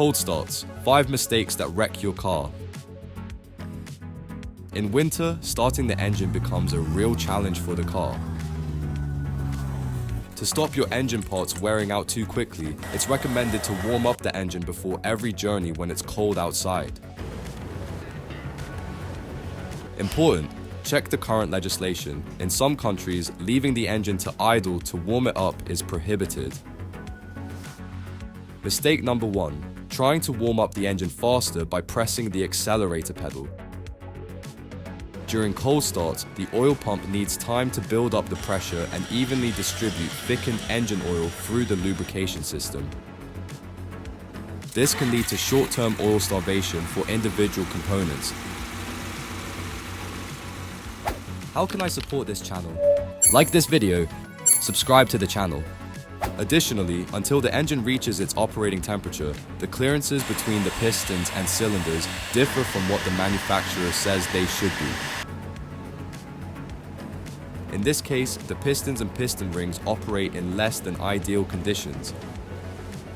Cold starts, 5 mistakes that wreck your car. In winter, starting the engine becomes a real challenge for the car. To stop your engine parts wearing out too quickly, it's recommended to warm up the engine before every journey when it's cold outside. Important: check the current legislation. In some countries, leaving the engine to idle to warm it up is prohibited. Mistake number 1: trying to warm up the engine faster by pressing the accelerator pedal. During cold starts, the oil pump needs time to build up the pressure and evenly distribute thickened engine oil through the lubrication system. This can lead to short-term oil starvation for individual components. How can I support this channel? Like this video, subscribe to the channel. Additionally, until the engine reaches its operating temperature, the clearances between the pistons and cylinders differ from what the manufacturer says they should be. In this case, the pistons and piston rings operate in less than ideal conditions.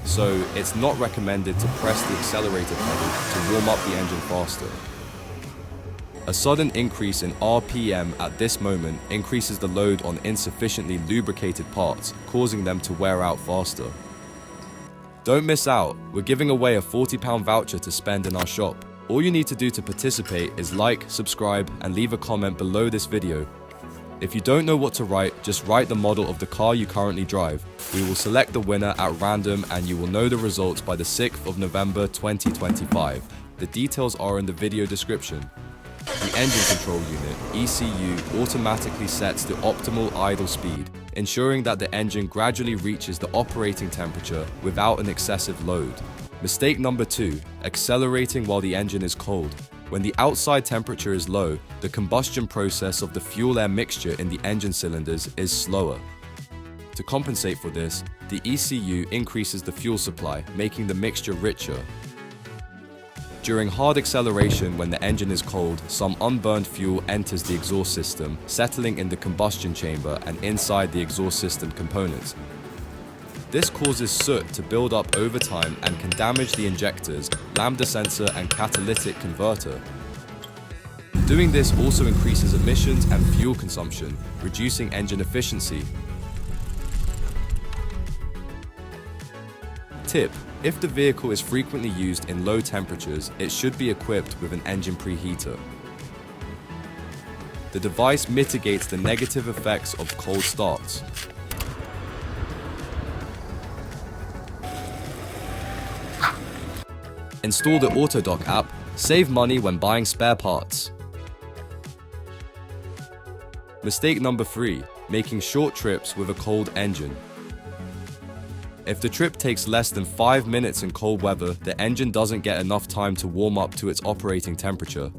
So, it's not recommended to press the accelerator pedal to warm up the engine faster. A sudden increase in RPM at this moment increases the load on insufficiently lubricated parts, causing them to wear out faster. Don't miss out, we're giving away a £40 voucher to spend in our shop. All you need to do to participate is like, subscribe, and leave a comment below this video. If you don't know what to write, just write the model of the car you currently drive. We will select the winner at random and you will know the results by the 6th of November 2025. The details are in the video description. The engine control unit, ECU, automatically sets the optimal idle speed, ensuring that the engine gradually reaches the operating temperature without an excessive load. Mistake number 2, accelerating while the engine is cold. When the outside temperature is low, the combustion process of the fuel-air mixture in the engine cylinders is slower. To compensate for this, the ECU increases the fuel supply, making the mixture richer. During hard acceleration when the engine is cold, some unburned fuel enters the exhaust system, settling in the combustion chamber and inside the exhaust system components. This causes soot to build up over time and can damage the injectors, lambda sensor and catalytic converter. Doing this also increases emissions and fuel consumption, reducing engine efficiency. Tip: if the vehicle is frequently used in low temperatures, it should be equipped with an engine preheater. The device mitigates the negative effects of cold starts. Install the Autodoc app, save money when buying spare parts. Mistake number 3, making short trips with a cold engine. If the trip takes less than 5 minutes in cold weather, the engine doesn't get enough time to warm up to its operating temperature.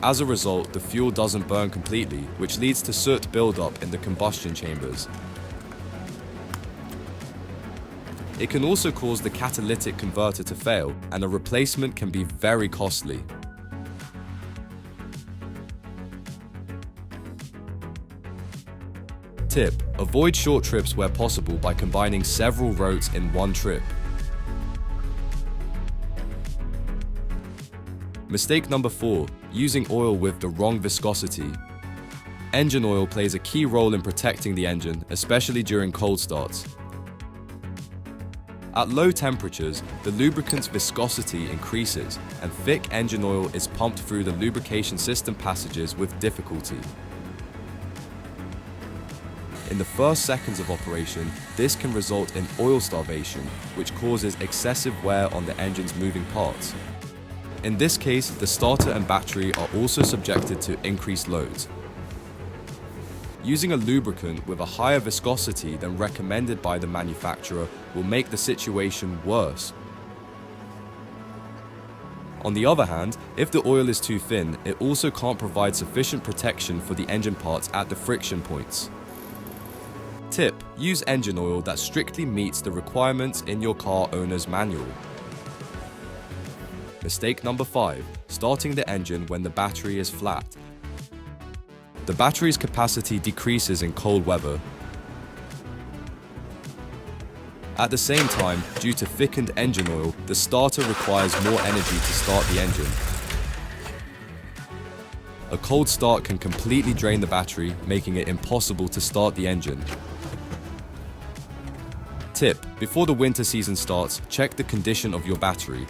As a result, the fuel doesn't burn completely, which leads to soot buildup in the combustion chambers. It can also cause the catalytic converter to fail, and a replacement can be very costly. Tip: avoid short trips where possible by combining several routes in one trip. Mistake number 4, using oil with the wrong viscosity. Engine oil plays a key role in protecting the engine, especially during cold starts. At low temperatures, the lubricant's viscosity increases, and thick engine oil is pumped through the lubrication system passages with difficulty. In the first seconds of operation, this can result in oil starvation, which causes excessive wear on the engine's moving parts. In this case, the starter and battery are also subjected to increased loads. Using a lubricant with a higher viscosity than recommended by the manufacturer will make the situation worse. On the other hand, if the oil is too thin, it also can't provide sufficient protection for the engine parts at the friction points. Tip: use engine oil that strictly meets the requirements in your car owner's manual. Mistake number 5, starting the engine when the battery is flat. The battery's capacity decreases in cold weather. At the same time, due to thickened engine oil, the starter requires more energy to start the engine. A cold start can completely drain the battery, making it impossible to start the engine. Tip: before the winter season starts, check the condition of your battery.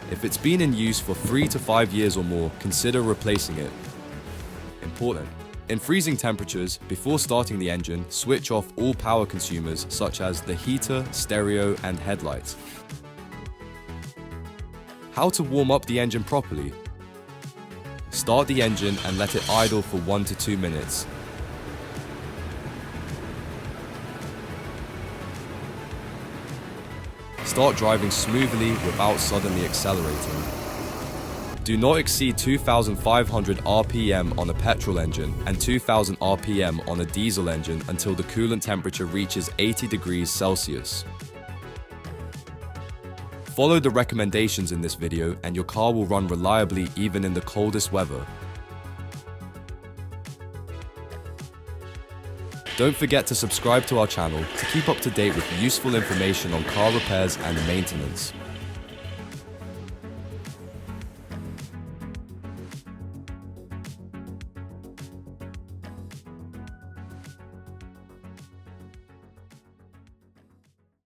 If it's been in use for 3 to 5 years or more, consider replacing it. Important: in freezing temperatures, before starting the engine, switch off all power consumers such as the heater, stereo, and headlights. How to warm up the engine properly? Start the engine and let it idle for 1 to 2 minutes. Start driving smoothly without suddenly accelerating. Do not exceed 2,500 RPM on a petrol engine and 2,000 RPM on a diesel engine until the coolant temperature reaches 80 degrees Celsius. Follow the recommendations in this video and your car will run reliably even in the coldest weather. Don't forget to subscribe to our channel to keep up to date with useful information on car repairs and maintenance.